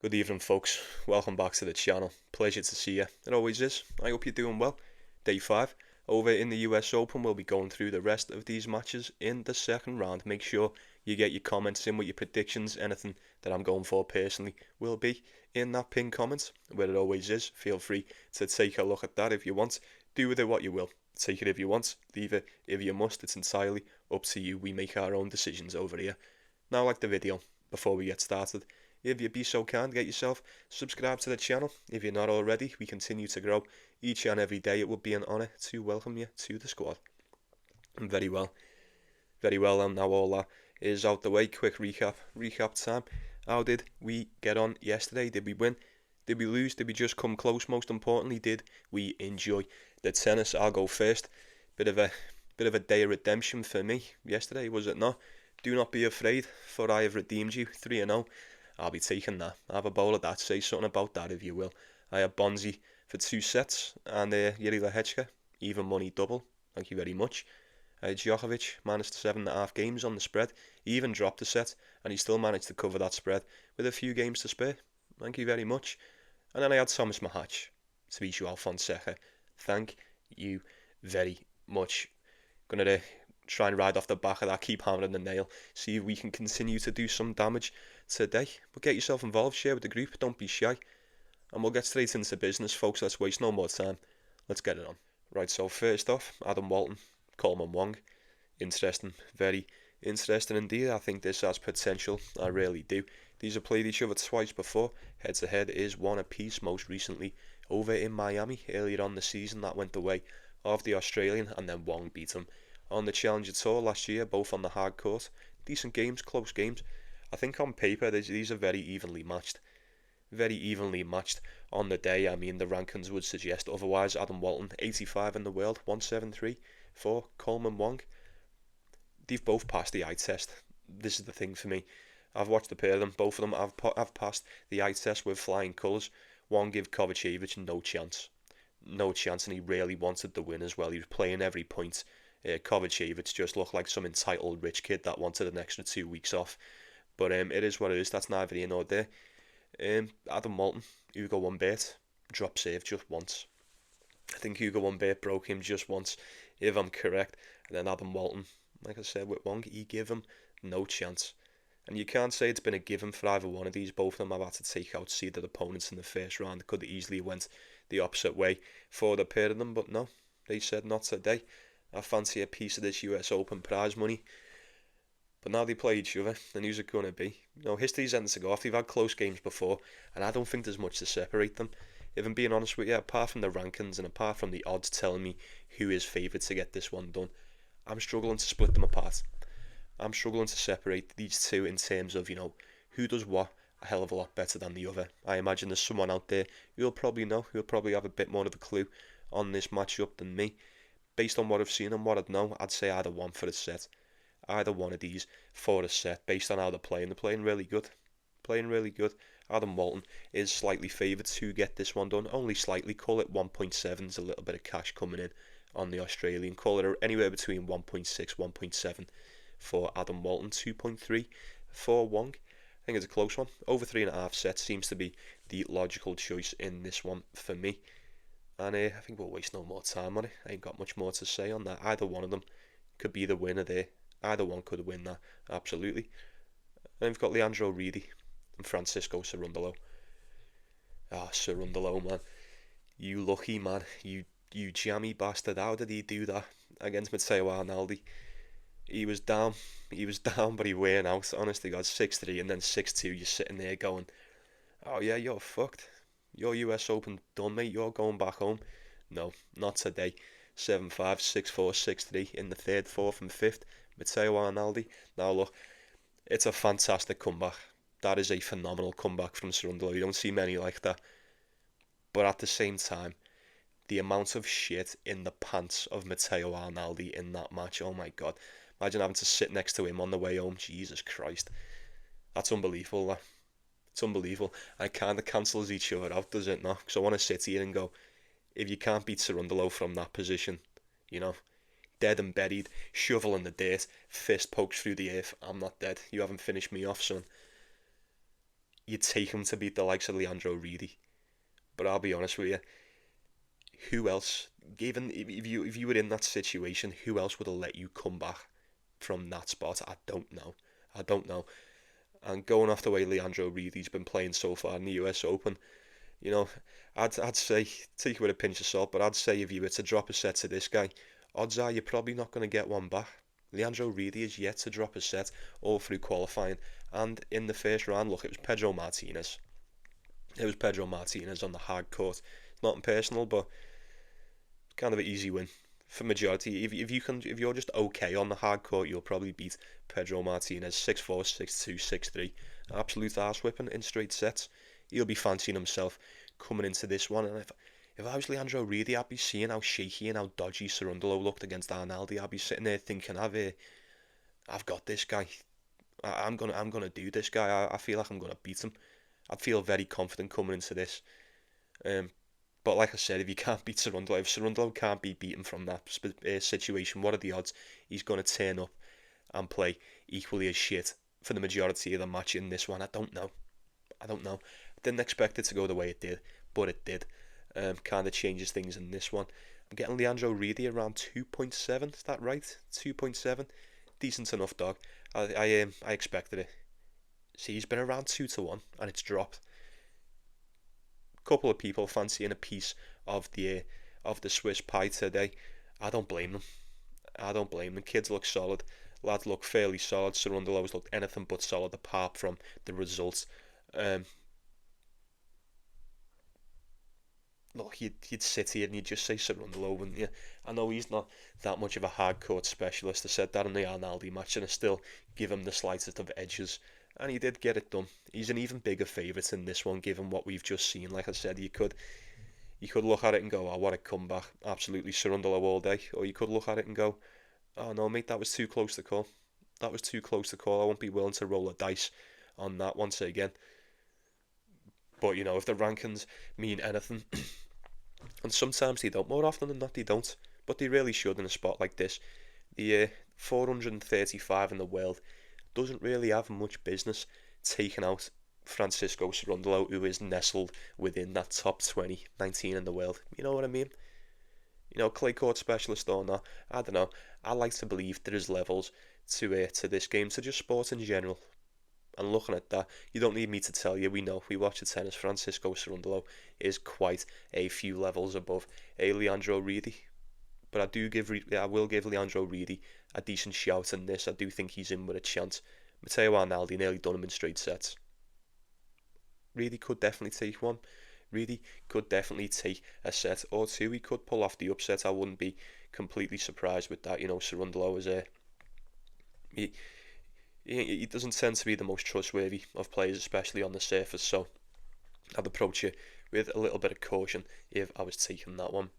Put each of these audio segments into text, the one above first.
Good evening, folks. Welcome back to the channel. Pleasure to see you. It always is. I hope you're doing well. Day 5. Over in the US Open, we'll be going through the rest of these matches in the second round. Make sure you get your comments in with your predictions. Anything that I'm going for personally will be in that pinned comment, where it always is. Feel free to take a look at that if you want. Do with it what you will. Take it if you want. Leave it if you must. It's entirely up to you. We make our own decisions over here. Now, like the video, before we get started, if you'd be so kind, get yourself subscribed to the channel. If you're not already, we continue to grow each and every day. It would be an honour to welcome you to the squad. And very well, and now all that is out the way. Quick recap time. How did we get on yesterday? Did we win? Did we lose? Did we just come close? Most importantly, did we enjoy the tennis? I'll go first. Bit of a day of redemption for me yesterday, was it not? Do not be afraid, for I have redeemed you. 3-0. I'll be taking that. I have a bowl of that. Say something about that if you will. I have Bonzi for 2 sets and Riedi even money double. Thank you very much. Djokovic managed 7.5 games on the spread. He even dropped a set and he still managed to cover that spread with a few games to spare. Thank you very much. And then I had Thomas Mahach to beat Joao Fonseca. Thank you very much. Gonna try and ride off the back of that, keep hammering the nail, see if we can continue to do some damage today. But get yourself involved, share with the group, don't be shy. And we'll get straight into business, folks. Let's waste no more time. Let's get it on. Right, so first off, Adam Walton, Coleman Wong. Interesting, very interesting indeed. I think this has potential, I really do. These have played each other twice before. Head to head is 1 apiece, most recently over in Miami earlier on the season. That went the way of the Australian, and then Wong beat him on the Challenger Tour last year, both on the hard court. Decent games, close games. I think on paper these are very evenly matched. Very evenly matched on the day. I mean, the rankings would suggest otherwise. Adam Walton, 85 in the world, 173 for Coleman Wong. They've both passed the eye test. This is the thing for me. I've watched the pair of them. Both of them have passed the eye test with flying colours. Wong gave Kovacevic no chance. No chance, and he really wanted the win as well. He was playing every point. Kovacevic just looked like some entitled rich kid that wanted an extra 2 weeks off. But it is what it is. That's neither here nor there. Adam Walton, Hugo Humbert, drop save just once. I think Hugo Humbert broke him just once, if I'm correct. And then Adam Walton, like I said with Wong, he gave him no chance. And you can't say it's been a given for either one of these. Both of them have had to take out seeded opponents in the first round. It could have easily went the opposite way for the pair of them, but no, they said not today. I fancy a piece of this US Open prize money. But now they play each other, and who's it going to be? You know, history's ending to go off. They've had close games before, and I don't think there's much to separate them. If I'm being honest with you, apart from the rankings and apart from the odds telling me who is favoured to get this one done, I'm struggling to split them apart. I'm struggling to separate these two in terms of, who does what a hell of a lot better than the other. I imagine there's someone out there who'll probably know, who'll probably have a bit more of a clue on this matchup than me. Based on what I've seen and what I know, I'd say either one for a set. Either one of these for a set based on how they're playing. They're playing really good. Adam Walton is slightly favoured to get this one done. Only slightly. Call it 1.7. There's a little bit of cash coming in on the Australian. Call it anywhere between 1.6, 1.7 for Adam Walton. 2.3 for Wong. I think it's a close one. Over 3.5 sets seems to be the logical choice in this one for me. And I think we'll waste no more time on it. I ain't got much more to say on that. Either one of them could be the winner there. Either one could win that, absolutely. And we've got Leandro Riedi and Francisco Cerundolo. Cerundolo, man. You lucky man. You jammy bastard. How did he do that against Matteo Arnaldi? He was down, but he weren't out. Honestly, God, 6-3 and then 6-2. You're sitting there going, oh yeah, you're fucked. Your US Open done, mate. You're going back home. No, not today. 7-5, 6-4, 6-3 in the 3rd, 4th and 5th. Matteo Arnaldi. Now look, it's a fantastic comeback. That is a phenomenal comeback from Cerundolo. You don't see many like that. But at the same time, the amount of shit in the pants of Matteo Arnaldi in that match, oh my god. Imagine having to sit next to him on the way home. Jesus Christ. That's unbelievable, that. It's unbelievable. And it kind of cancels each other out, does it not? Because I want to sit here and go, if you can't beat Cerundolo from that position, dead and buried, shovel in the dirt, fist pokes through the earth, I'm not dead, you haven't finished me off, son. you'd take him to beat the likes of Leandro Riedi. But I'll be honest with you, who else, given if you were in that situation, who else would have let you come back from that spot? I don't know. And going off the way Leandro Riedi's been playing so far in the US Open, I'd say, take it with a pinch of salt, but I'd say if you were to drop a set to this guy, odds are you're probably not going to get one back. Leandro Riedi is yet to drop a set all through qualifying, and in the first round, look, it was Pedro Martinez. It was Pedro Martinez on the hard court. It's not impersonal, but kind of an easy win for majority. If you're just okay on the hard court, you'll probably beat Pedro Martinez 6-4, 6-2, 6-3. Absolute arse whipping in straight sets. He'll be fancying himself coming into this one. And if I was Leandro Riedi, I'd be seeing how shaky and how dodgy Cerundolo looked against Arnaldi. I'd be sitting there thinking, I've got this guy. I'm gonna do this guy. I feel like I'm gonna beat him. I'd feel very confident coming into this. But like I said, if you can't beat Cerundolo, if Cerundolo can't be beaten from that situation, what are the odds he's going to turn up and play equally as shit for the majority of the match in this one? I don't know. Didn't expect it to go the way it did, but it did. Kind of changes things in this one. I'm getting Leandro Riedi around 2.7. Is that right? 2.7. Decent enough, dog. I expected it. See, he's been around 2-1, and it's dropped. Couple of people fancying a piece of the Swiss pie today. I don't blame them. Kids look solid. Lads look fairly solid. Cerundolo's looked anything but solid apart from the results. Look, you'd sit here and you'd just say Cerundolo, wouldn't you? I know he's not that much of a hard court specialist. I said that in the Arnaldi match, and I still give him the slightest of edges. And he did get it done. He's an even bigger favourite in this one, given what we've just seen. Like I said, you could look at it and go, oh, what a comeback. Absolutely Cerundolo all day. Or you could look at it and go, oh no, mate, that was too close to call. I won't be willing to roll a dice on that once again. But, if the rankings mean anything, and sometimes they don't, more often than not they don't, but they really should in a spot like this. The 435 in the world doesn't really have much business taking out Francisco Cerundolo, who is nestled within that top 19 in the world. You know what I mean? Clay court specialist or not, I don't know. I like to believe there is levels to this game, to just sport in general. And looking at that, you don't need me to tell you. We know, we watch the tennis. Francisco Cerundolo is quite a few levels above Leandro Riedi. But I will give Leandro Riedi a decent shout in this. I do think he's in with a chance. Matteo Arnaldi nearly done him in straight sets. Riedi could definitely take one. Riedi could definitely take a set or two. He could pull off the upset. I wouldn't be completely surprised with that. Cerundolo is he doesn't tend to be the most trustworthy of players, especially on the surface. So I'd approach it with a little bit of caution if I was taking that one.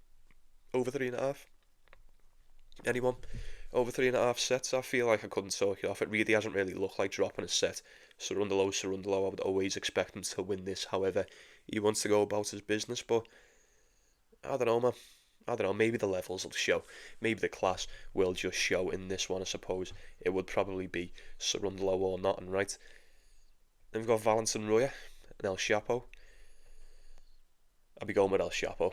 Over 3.5. Anyone? Over 3.5 sets, I feel like I couldn't talk it off. It really hasn't really looked like dropping a set. Cerundolo, I would always expect him to win this. However, he wants to go about his business, but I don't know, man. I don't know, maybe the levels will show. Maybe the class will just show in this one, I suppose. It would probably be Cerundolo or not, and right. Then we've got Valentin Roya and El Shapo. I'll be going with El Shapo.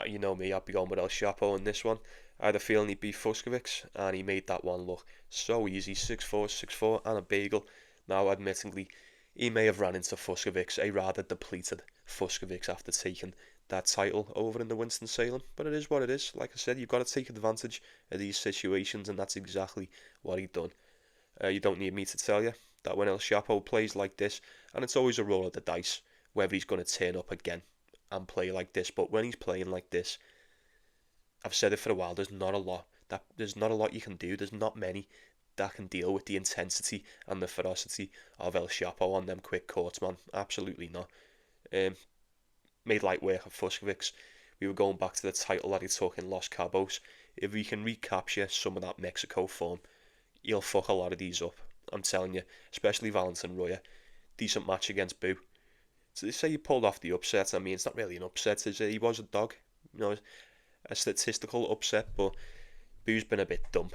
You know me, I'd be going with El Shapo in this one. I had a feeling he'd beat Fucsovics, and he made that one look so easy. 6-4, 6-4, and a bagel. Now, admittedly, he may have ran into Fucsovics, a rather depleted Fucsovics after taking that title over in the Winston-Salem. But it is what it is. Like I said, you've got to take advantage of these situations, and that's exactly what he'd done. You don't need me to tell you that when El Shapo plays like this, and it's always a roll of the dice, whether he's going to turn up again and play like this. But when he's playing like this, I've said it for a while, there's not a lot you can do. There's not many that can deal with the intensity and the ferocity of El Shapo on them quick courts, man. Absolutely not. Made light work of Fucsovics. We were going back to the title that he took in Los Cabos. If we can recapture some of that Mexico form, he'll fuck a lot of these up. I'm telling you, especially Valentin Roya. Decent match against Boo. So they say he pulled off the upset. I mean, it's not really an upset, is it? He was a dog. A statistical upset, but Boo's been a bit dumb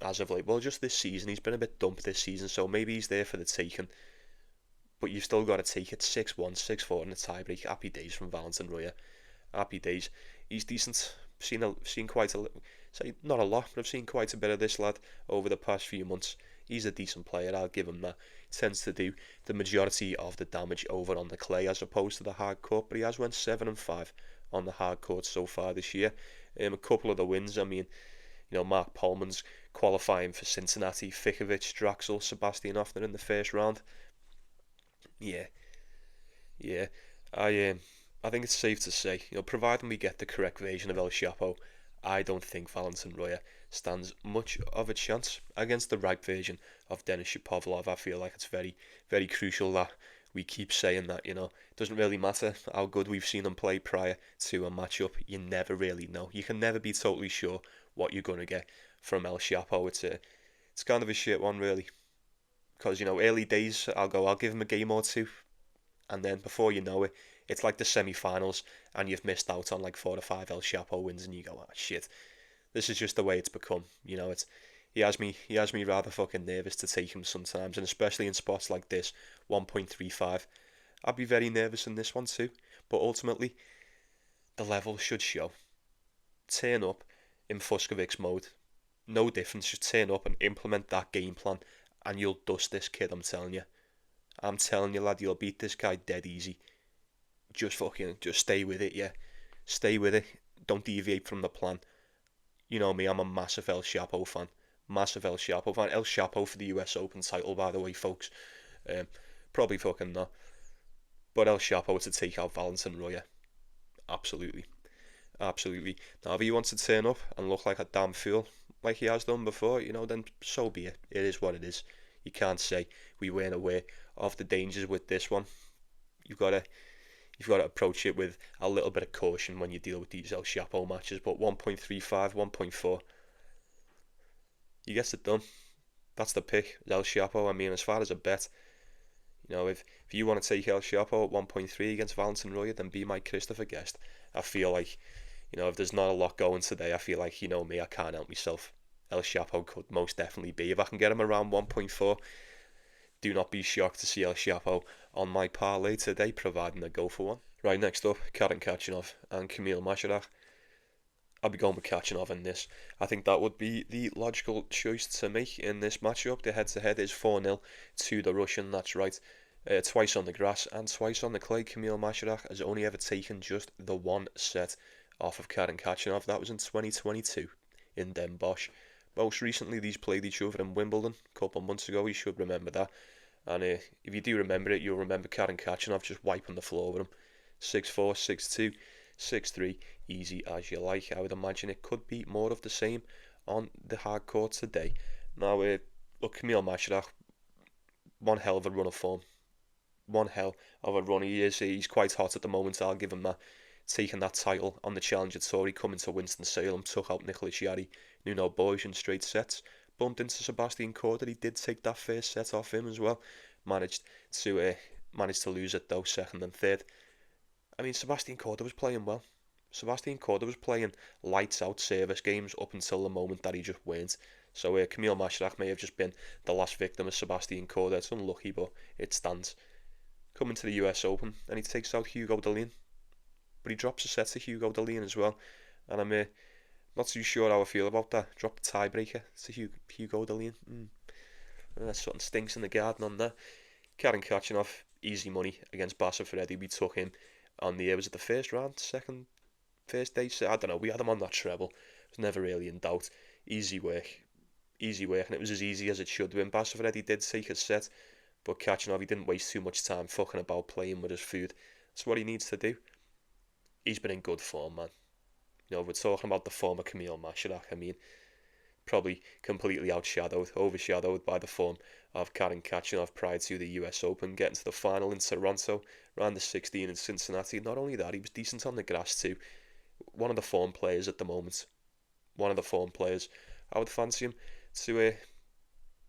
as of late. Well, just this season, he's been a bit dumb this season, so maybe he's there for the taking. but you've still got to take it 6-1, 6-4 in a tiebreak. Happy days from Valentin Roya. Happy days. He's decent. Seen quite a, say not a lot, but I've seen quite a bit of this lad over the past few months. He's a decent player, I'll give him that. He tends to do the majority of the damage over on the clay as opposed to the hard court, but he has went 7-5 on the hard court so far this year. A couple of the wins, I mean, Mark Polman's qualifying for Cincinnati, Fikovic, Draxl, Sebastian Offner in the first round. Yeah. I think it's safe to say, providing we get the correct version of El Shapo, I don't think Valentin Roya stands much of a chance against the right version of Denis Shapovalov. I feel like it's very, very crucial that we keep saying that, It doesn't really matter how good we've seen him play prior to a matchup. You never really know. You can never be totally sure what you're going to get from El Shapo. It's kind of a shit one, really. Because, early days, I'll give him a game or two. And then before you know it, it's like the semi-finals and you've missed out on like 4 or 5 El Shapo wins and you go, oh shit, this is just the way it's become. He has me rather fucking nervous to take him sometimes, and especially in spots like this, 1.35. I'd be very nervous in this one too, but ultimately, the level should show. Turn up in Fuskovic's mode. No difference, just turn up and implement that game plan and you'll dust this kid, I'm telling you. I'm telling you, lad, you'll beat this guy dead easy. Just stay with it, yeah. Stay with it. Don't deviate from the plan. You know me, I'm a massive El Shapo fan. Massive El Shapo fan. El Shapo for the US Open title, by the way, folks. Probably fucking not. But El Shapo to take out Valentin Roya. Absolutely. Absolutely. Now, if he wants to turn up and look like a damn fool, like he has done before, then so be it. It is what it is. You can't say we weren't aware of the dangers with this one. You've got to approach it with a little bit of caution when you deal with these El Shapo matches. But 1.35, 1.4, he gets it done. That's the pick, El Shapo. I mean, as far as a bet, if you want to take El Shapo at 1.3 against Valentin Roya, then be my Christopher guest. I feel like, if there's not a lot going today, I feel like, me, I can't help myself. El Shapo could most definitely be. If I can get him around 1.4, do not be shocked to see El Shapo on my parlay today, providing I go for one. Right, next up, Khachanov and Kamil Majchrzak. I'll be going with Khachanov in this. I think that would be the logical choice to make in this matchup. The head-to-head is 4-0 to the Russian, that's right. Twice on the grass and twice on the clay. Kamil Majchrzak has only ever taken just the one set off of Khachanov. That was in 2022 in Den Bosch. Most recently, these played each other in Wimbledon a couple of months ago. You should remember that. And if you do remember it, you'll remember Khachanov just wiping the floor with him. 6-4, 6-2, 6-3, easy as you like. I would imagine it could be more of the same on the hard court today. Now, look, Kamil Majchrzak, one hell of a run of form. One hell of a run. He's quite hot at the moment, I'll give him that. Taking that title on the Challenger Tour, he coming to Winston-Salem, took out Nicolas Jarry, Nuno Borges in straight sets, bumped into Sebastian Korda. He did take that first set off him as well. Managed to lose it though, second and third. I mean, Sebastian Korda was playing well. Sebastian Korda was playing lights out service games up until the moment that he just weren't. So Kamil Majchrzak may have just been the last victim of Sebastian Korda. It's unlucky, but it stands. Coming to the US Open, and he takes out Hugo Dellien. But he drops a set to Hugo Dellien as well. And I'm not too sure how I feel about that. Drop the tiebreaker to Hugo Dellien. That something stinks in the garden on that. Khachanov, easy money against Riedi. We took him on was it the first round, first day? So, I don't know. We had him on that treble. It was never really in doubt. Easy work, and it was as easy as it should have been. Riedi did take a set, but Khachanov, he didn't waste too much time fucking about playing with his food. That's what he needs to do. He's been in good form, man. We're talking about the former Kamil Majchrzak. I mean, probably completely overshadowed by the form of Khachanov prior to the US Open, getting to the final in Toronto, round the 16 in Cincinnati. Not only that, he was decent on the grass too. One of the form players at the moment. I would fancy him to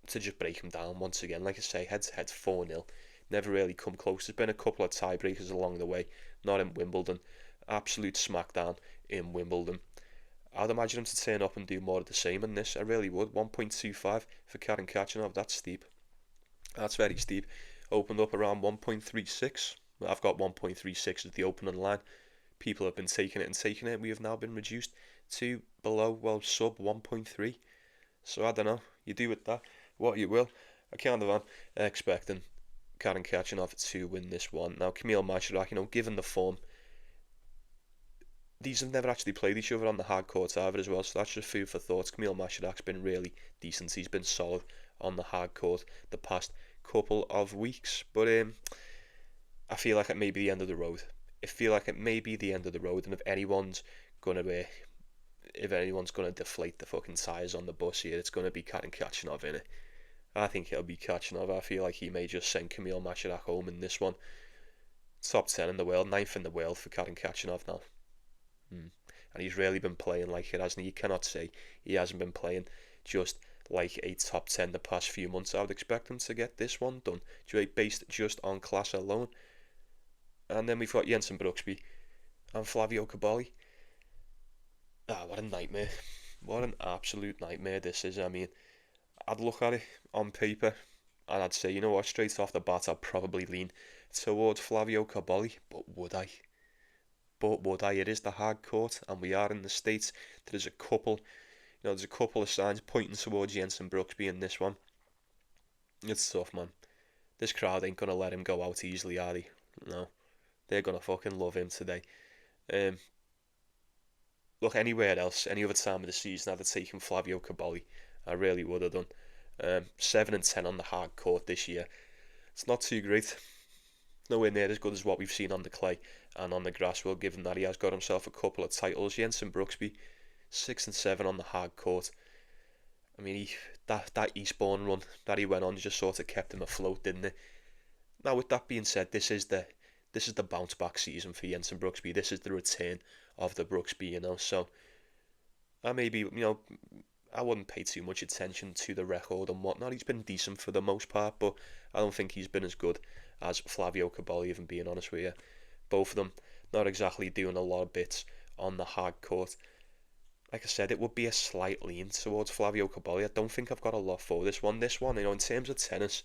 just break him down once again. Like I say, head-to-head 4-0. Never really come close. There's been a couple of tiebreakers along the way. Not in Wimbledon. Absolute smackdown in Wimbledon. I'd imagine him to turn up and do more of the same in this. I really would. 1.25 for Khachanov. That's steep. That's very steep. opened up around 1.36. I've got 1.36 as the opening line. People have been taking it. We have now been reduced to below, well, sub 1.3. So I don't know. You do with that what you will. I kind of am expecting Khachanov to win this one. Now, Kamil Majchrzak, given the form, these have never actually played each other on the hard court either as well, so that's just food for thought. Kamil Majchrzak's been really decent. He's been solid on the hard court the past couple of weeks, but I feel like it may be the end of the road. And if anyone's gonna deflate the fucking tires on the bus here, it's gonna be Khachanov, innit? I think it'll be Khachanov. I feel like he may just send Kamil Majchrzak home in this one. Top 10 in the world, 9th in the world for Khachanov now. And he's really been playing like it, hasn't he? You cannot say he hasn't been playing just like a top 10 the past few months. I would expect him to get this one done, based just on class alone. And then we've got Jensen Brooksby and Flavio Cobolli. What a nightmare. What an absolute nightmare this is. I mean, I'd look at it on paper and I'd say, you know what, straight off the bat, I'd probably lean towards Flavio Cobolli. But would I? It is the hard court, and we are in the States. There's a couple of signs pointing towards Jensen Brooksby in this one. It's tough, man. This crowd ain't gonna let him go out easily, are they? No. They're gonna fucking love him today. Look, anywhere else, any other time of the season, I'd have taken Flavio Cobolli. I really would have done. 7 and 10 on the hard court this year. It's not too great. Nowhere near as good as what we've seen on the clay and on the grass. Well, given that he has got himself a couple of titles. Jensen Brooksby, 6 and 7 on the hard court. I mean, that Eastbourne run that he went on just sort of kept him afloat, didn't it? Now, with that being said, this is the bounce back season for Jensen Brooksby. This is the return of the Brooksby, So I I wouldn't pay too much attention to the record and whatnot. He's been decent for the most part, but I don't think he's been as good as Flavio Cobolli, even being honest with you. Both of them not exactly doing a lot of bits on the hard court. Like I said, it would be a slight lean towards Flavio Cobolli. I don't think I've got a lot for this one. In terms of tennis,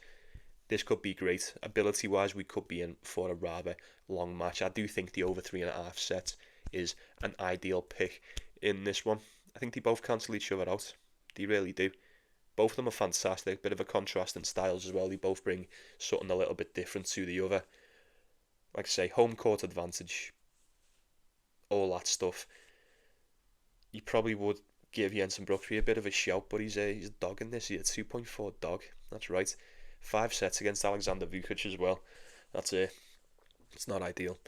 this could be great. Ability-wise, we could be in for a rather long match. I do think the over 3.5 sets is an ideal pick in this one. I think they both cancel each other out. They really do. Both of them are fantastic. Bit of a contrast in styles as well. They both bring something a little bit different to the other. Like I say, home court advantage. All that stuff. You probably would give Jensen Brooksby a bit of a shout, but he's a dog in this. He's a 2.4 dog. That's right. 5 sets against Alexander Vukic as well. That's it. It's not ideal.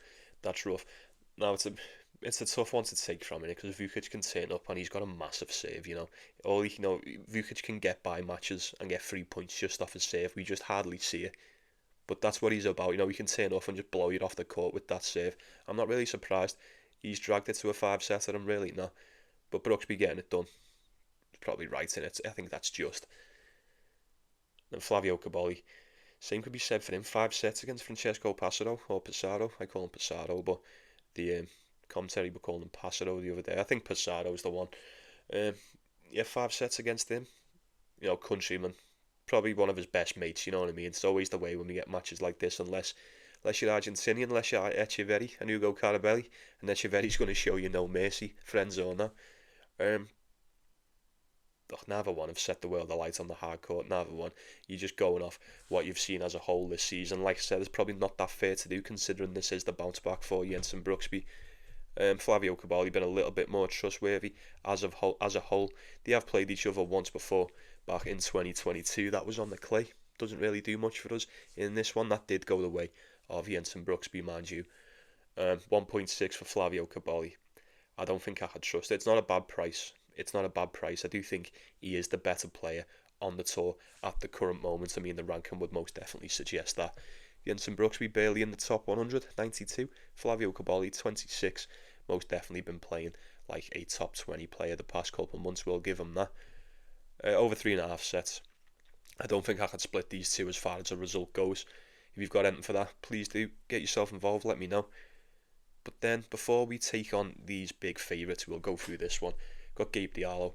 That's rough. Now, it's a tough one to take from it because Vukic can turn up and he's got a massive save, Vukic can get by matches and get 3 points just off his save. We just hardly see it. But that's what he's about, he can turn up and just blow you off the court with that save. I'm not really surprised he's dragged it to a 5-setter, I'm really not. But Brooksby getting it done, probably right in it. I think that's just. And Flavio Cobolli, same could be said for him. 5 sets against Francesco Passaro, or Passaro. I call him Passaro, but the commentary were calling him Passaro the other day. I think Passaro's the one. 5 sets against him. Countryman. Probably one of his best mates, you know what I mean? It's always the way when we get matches like this, unless you're Argentinian, unless you're Echeverri and Hugo Carabelli, and Echeverri's going to show you no mercy, friends or not. Neither one have set the world alight on the hard court. Neither one. You're just going off what you've seen as a whole this season. Like I said, it's probably not that fair to do considering this is the bounce back for Jensen Brooksby. Flavio Cobolli been a little bit more trustworthy as a whole. They have played each other once before, back in 2022. That was on the clay. Doesn't really do much for us in this one. That did go the way of Jensen Brooksby, mind you. 1.6 for Flavio Cobolli. I don't think I could trust it. It's not a bad price. I do think he is the better player on the tour at the current moment. I mean, the ranking would most definitely suggest that. Jensen Brooksby barely in the top 100, 92. Flavio Cobolli, 26. Most definitely been playing like a top 20 player the past couple of months. We'll give him that. Over 3.5 sets. I don't think I could split these two as far as the result goes. If you've got anything for that, please do get yourself involved. Let me know. But then, before we take on these big favourites, we'll go through this one. Got Gabe Diallo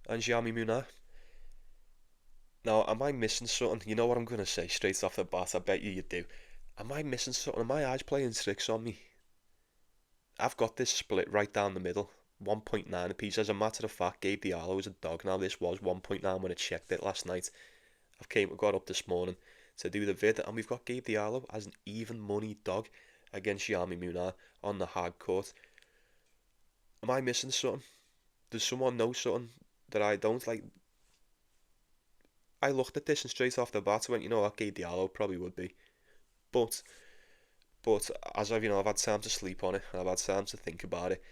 and Jaume Munar. Now, am I missing something? You know what I'm going to say straight off the bat, I bet you do. Am I missing something? Are my eyes playing tricks on me? I've got this split right down the middle, 1.9 apiece. As a matter of fact, Gabe Diallo is a dog. Now, this was 1.9 when I checked it last night. Got up this morning to do the vid, and we've got Gabe Diallo as an even money dog against Yami Munar on the hard court. Am I missing something? Does someone know something that I don't? Like, I looked at this and straight off the bat I went, you know what, Gabe Diallo probably would be. But as I've had time to sleep on it and I've had time to think about it,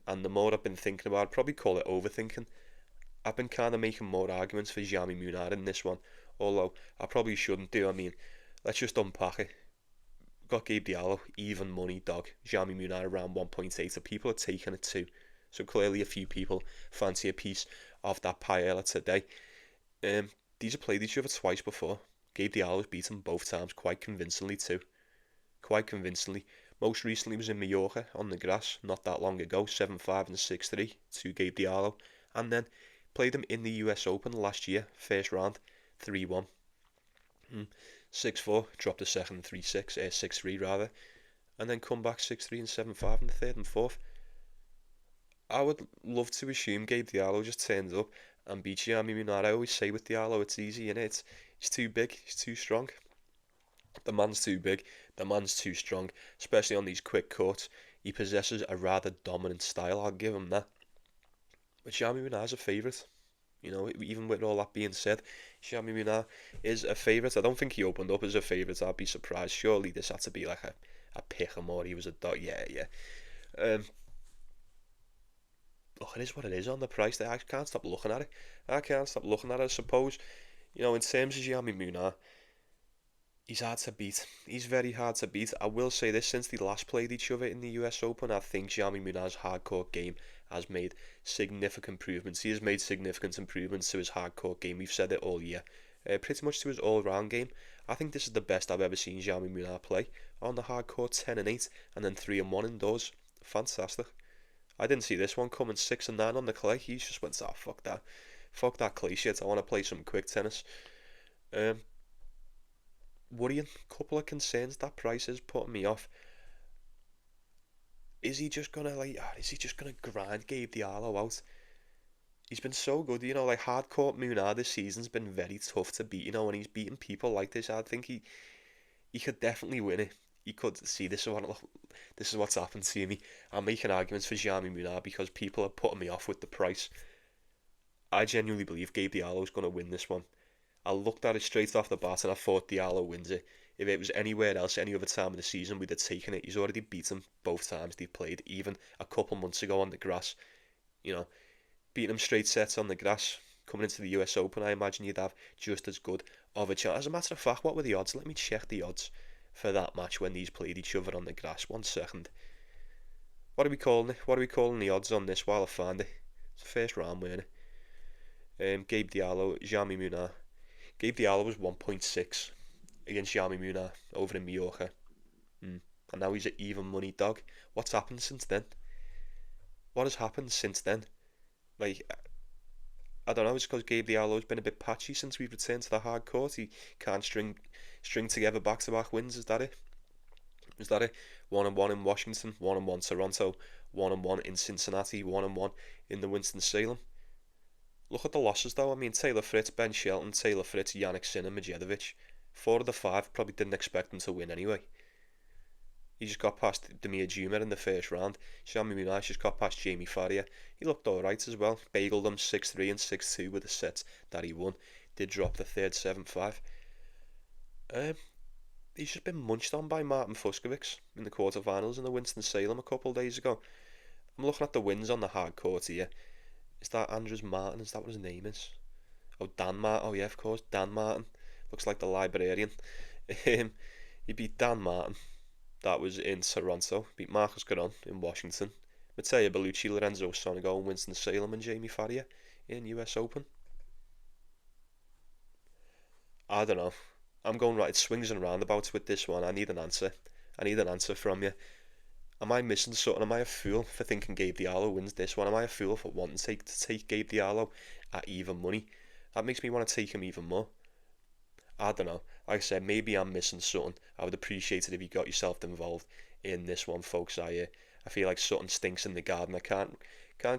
and the more I've been thinking about it, probably call it overthinking. I've been kind of making more arguments for Yami Munar in this one, although I probably shouldn't do. I mean, let's just unpack it. Got Gabe Diallo, even money dog. Yami Munar around 1.8, so people are taking it too. So clearly a few people fancy a piece of that paella today. These have played each other twice before. Gabe Diallo's beaten both times quite convincingly too. Quite convincingly. Most recently was in Mallorca on the grass not that long ago, 7-5 and 6-3 to Gabe Diallo. And then played him in the US Open last year, first round, 3-1. 6-4, dropped a second 3-6, 6-3 rather. And then come back 6-3 and 7-5 in the third and fourth. I would love to assume Gabe Diallo just turns up and beats you. I mean, I always say with Diallo, it's easy, innit? He's too big, he's too strong. The man's too big, the man's too strong, especially on these quick courts. He possesses a rather dominant style, I'll give him that. But Yami Munar's a favourite. You know, even with all that being said, Yami Munar is a favourite. I don't think he opened up as a favourite. I'd be surprised. Surely this had to be like a pick him or he was a dog. Yeah. Look, it is what it is on the price. I can't stop looking at it. I suppose, you know, in terms of Yami Munar, he's hard to beat. He's very hard to beat. I will say this, since they last played each other in the US Open, I think Yami Munar's hardcourt game has made significant improvements. He has made significant improvements to his hardcourt game. We've said it all year. Pretty much to his all-round game. I think this is the best I've ever seen Yami Munar play. On the hardcourt, 10-8, and then 3-1 indoors. Fantastic. I didn't see this one coming 6-9 on the clay. He just went, fuck that. Fuck that clay shit. I want to play some quick tennis. Worrying. Couple of concerns. That price is putting me off. Is he just gonna grind Gabe Diallo out? He's been so good, you know, like hardcourt Munar this season's been very tough to beat, you know, and he's beating people like this. I think he could definitely win it. He could see this is what's happened to me. I'm making arguments for Yami Munar because people are putting me off with the price. I genuinely believe Gabe Diallo's going to win this one. I looked at it straight off the bat and I thought Diallo wins it. If it was anywhere else, any other time of the season, we'd have taken it. He's already beaten both times they've played, even a couple months ago on the grass. You know, beating him straight sets on the grass. Coming into the US Open, I imagine you'd have just as good of a chance. As a matter of fact, what were the odds? Let me check the odds for that match when these played each other on the grass. 1 second. What are we calling it? What are we calling the odds on this while I find it? It's the first round, weren't it? Gabe Diallo, Yami Munar. Gabe Diallo was 1.6 against Yami Munar over in Mallorca. And now he's an even money dog. What's happened since then? What has happened since then? Like, I don't know, it's because Gabe Diallo's been a bit patchy since we've returned to the hard court. He can't string together back-to-back wins, is that it? 1-1 in Washington, 1-1 Toronto, 1-1 in Cincinnati, 1-1 in the Winston-Salem. Look at the losses though. I mean, Taylor Fritz, Ben Shelton, Taylor Fritz, Jannik Sinner, Medvedev. 4 of the 5 probably didn't expect him to win anyway. He just got past Demir Djuma in the first round. Yami Munar just got past Jamie Farrier. He looked alright as well. Bageled them 6-3 and 6-2 with the sets that he won. Did drop the third 7-5. He's just been munched on by Martin Fucsovics in the quarterfinals in the Winston-Salem a couple of days ago. I'm looking at the wins on the hard court here. Is that Andres Martin? Is that what his name is? Oh, Dan Martin. Oh yeah, of course, Dan Martin. Looks like the librarian. He beat Dan Martin. That was in Toronto. Beat Marcus Giron in Washington. Matteo Bellucci, Lorenzo Sonego in Winston-Salem, and Jamie Farrier in US Open. I don't know. I'm going right swings and roundabouts with this one. I need an answer. I need an answer from you. Am I missing something? Am I a fool for thinking Gabe Diallo wins this one? Am I a fool for wanting to take Gabe Diallo at even money? That makes me want to take him even more. I don't know. Like I said, maybe I'm missing something. I would appreciate it if you got yourself involved in this one, folks. I feel like something stinks in the garden. I can't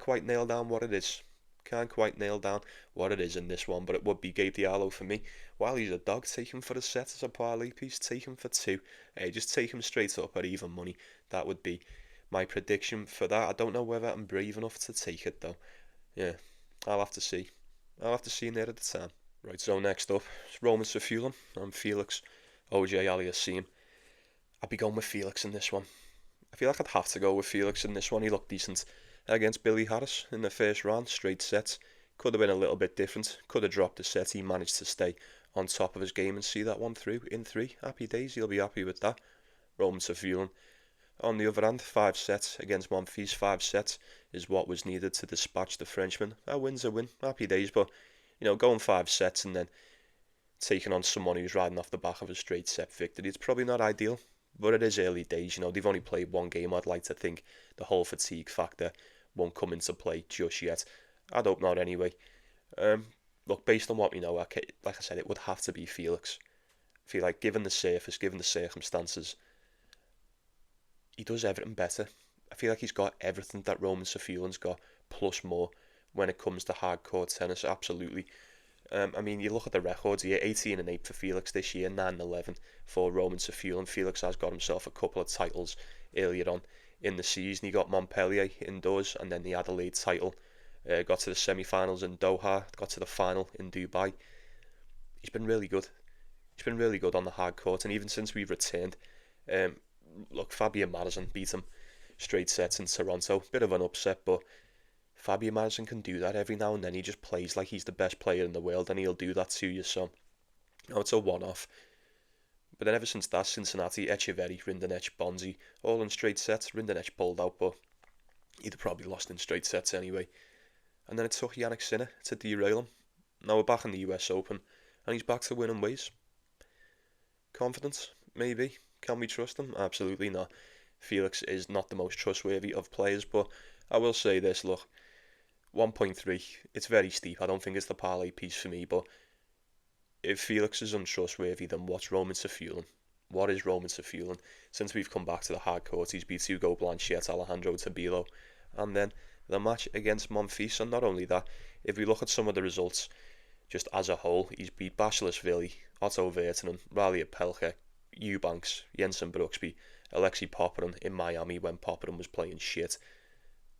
quite nail down what it is. Can't quite nail down what it is in this one, but it would be Gabe Diallo for me. While he's a dog, take him for the set as a parlay piece. Take him for two. Just take him straight up at even money. That would be my prediction for that. I don't know whether I'm brave enough to take it though. Yeah, I'll have to see. I'll have to see near at the time. Right, so next up, it's Roman Safiullin and Felix Auger Aliassime. I'd be going with Felix in this one. I feel like I'd have to go with Felix in this one. He looked decent against Billy Harris in the first round, straight sets. Could have been a little bit different. Could have dropped a set. He managed to stay on top of his game and see that one through in three. Happy days. He'll be happy with that. Roman Safiullin. On the other hand, 5 sets against Monfils. 5 sets is what was needed to dispatch the Frenchman. A win's a win. Happy days, but going 5 sets and then taking on someone who's riding off the back of a straight set victory, it's probably not ideal. But it is early days, they've only played one game. I'd like to think the whole fatigue factor won't come into play just yet. I'd hope not anyway. Look, based on what we know, like I said, it would have to be Felix. I feel like given the surface, given the circumstances, he does everything better. I feel like he's got everything that Roman Safiolin's got, plus more, when it comes to hardcore tennis, absolutely. You look at the records here, 18 and 8 for Felix this year, 9 and 11 for Roman Safiullin. Felix has got himself a couple of titles earlier on in the season. He got Montpellier indoors and then the Adelaide title. Got to the semi-finals in Doha, got to the final in Dubai. He's been really good. He's been really good on the hard court, and even since we've returned, Fabio Madison beat him straight sets in Toronto. Bit of an upset, but Fabio Madison can do that every now and then. He just plays like he's the best player in the world, and he'll do that to you, so it's a one-off. But then ever since that, Cincinnati, Echeverry, Rinderknech, Bonzi, all in straight sets. Rinderknech pulled out, but he'd have probably lost in straight sets anyway. And then it took Jannik Sinner to derail him. Now we're back in the US Open, and he's back to winning ways. Confidence? Maybe. Can we trust him? Absolutely not. Felix is not the most trustworthy of players, but I will say this, look, 1.3, it's very steep. I don't think it's the parlay piece for me, but if Felix is untrustworthy, then what's Roman Safiullin? What is Roman Safiullin? Since we've come back to the hard court, he's beat Hugo Blanchet, Alejandro Tabilo, and then the match against Monfils. And not only that, if we look at some of the results, just as a whole, he's beat Basilashvili, Otto Virtanen, Ralia Pelche, Eubanks, Jensen Brooksby, Alexei Popyrin in Miami when Popyrin was playing shit,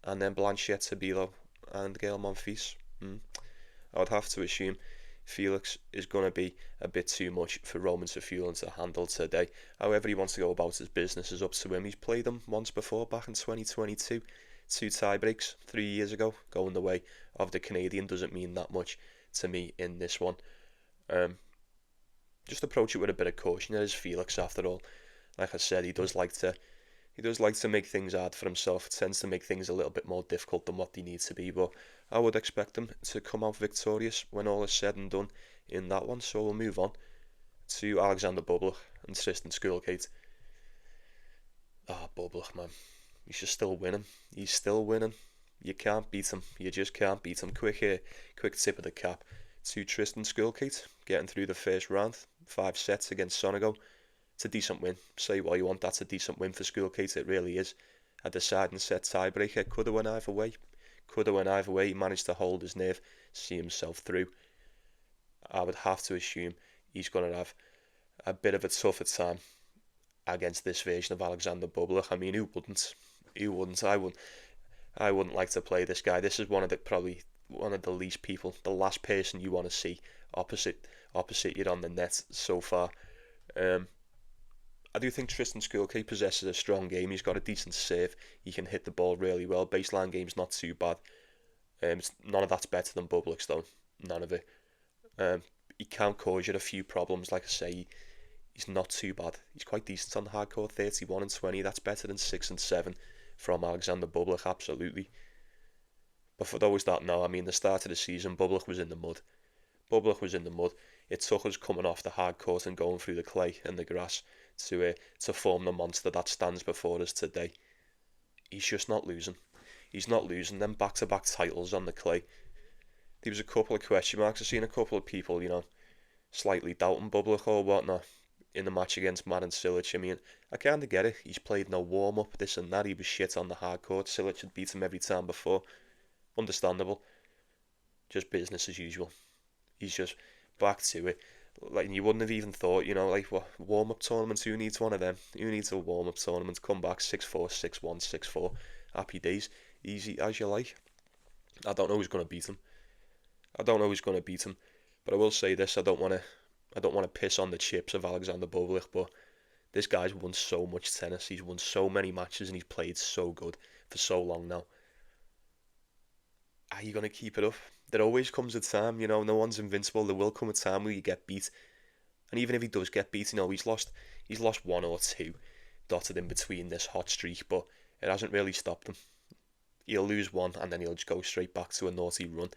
and then Blanchet, Tabilo, and Gael Monfils. I would have to assume Felix is going to be a bit too much for Roman Safiullin to handle today. However he wants to go about his business is up to him. He's played them once before, back in 2022. 2 tie-breaks 3 years ago. Going the way of the Canadian doesn't mean that much to me in this one. Just approach it with a bit of caution. It is Felix after all. Like I said, he does like to make things hard for himself. It tends to make things a little bit more difficult than what they need to be, but I would expect him to come out victorious when all is said and done in that one. So we'll move on to Alexander Bublik and Tristan Schoolkate. Bublik, man. He's just still winning. He's still winning. You can't beat him. You just can't beat him. Quick tip of the cap to Tristan Schoolkate, getting through the first round. 5 sets against Sonego. It's a decent win. Say what you want, that's a decent win for Schoolkate. It really is. A deciding set tiebreaker. Could have went either way. He managed to hold his nerve, see himself through. I would have to assume he's going to have a bit of a tougher time against this version of Alexander Bublik. I mean, who wouldn't? I wouldn't like to play this guy. This is probably one of the least people, the last person you want to see opposite you on the net so far. I do think Tristan Schoolkate possesses a strong game. He's got a decent serve. He can hit the ball really well. Baseline game's not too bad. None of that's better than Bublik's though. None of it. He can cause you a few problems. Like I say, he's not too bad. He's quite decent on the hardcore. 31 and 20. That's better than 6 and 7 from Alexander Bublik. Absolutely. But for those that know, the start of the season, Bublik was in the mud. It took us coming off the hard court and going through the clay and the grass to form the monster that stands before us today. He's just not losing. He's not losing. Them back-to-back titles on the clay. There was a couple of question marks. I've seen a couple of people, slightly doubting Bublik or whatnot in the match against Marin Cilic. I mean, I kind of get it. He's played no warm-up, this and that. He was shit on the hard court. Cilic had beat him every time before. Understandable. Just business as usual. He's just back to it. Like, you wouldn't have even thought, like, what, warm-up tournaments, who needs one of them? Who needs a warm-up tournament? Come back 6-4, 6-1, 6-4. Happy days. Easy as you like. I don't know who's going to beat him. But I will say this, I don't want to piss on the chips of Alexander Bublik, but this guy's won so much tennis. He's won so many matches and he's played so good for so long now. Are you going to keep it up? There always comes a time, no one's invincible. There will come a time where you get beat. And even if he does get beat, he's lost one or two dotted in between this hot streak, but it hasn't really stopped him. He'll lose one and then he'll just go straight back to a naughty run.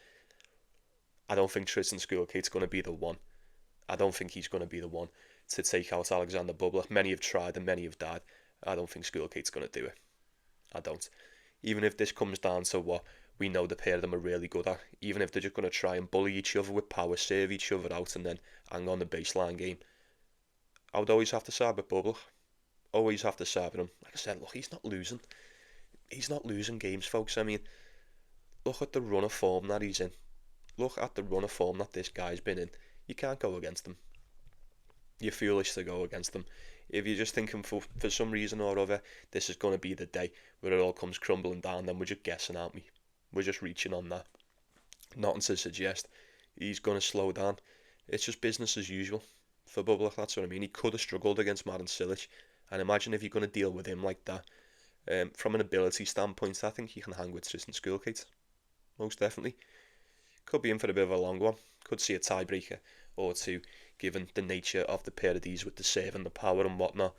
I don't think Tristan Schoolkate's going to be the one. I don't think he's going to be the one to take out Alexander Bublik. Many have tried and many have died. I don't think Schoolkate's going to do it. I don't. Even if this comes down to what we know the pair of them are really good at, even if they're just going to try and bully each other with power, serve each other out and then hang on the baseline game, I would always have to side with Bublik. Always have to side with him. Like I said, look, he's not losing. He's not losing games, folks. I mean, look at the run of form that he's in. Look at the run of form that this guy's been in. You can't go against him. You're foolish to go against him. If you're just thinking for some reason or other, this is going to be the day where it all comes crumbling down, then we're just guessing, aren't we? We're just reaching on that. Nothing to suggest he's going to slow down. It's just business as usual for Bublik, that's what I mean. He could have struggled against Marin Cilic, and imagine if you're going to deal with him like that. From an ability standpoint, I think he can hang with Tristan Schoolkate. Most definitely. Could be in for a bit of a long one. Could see a tiebreaker or two, given the nature of the pair of these with the serve and the power and whatnot.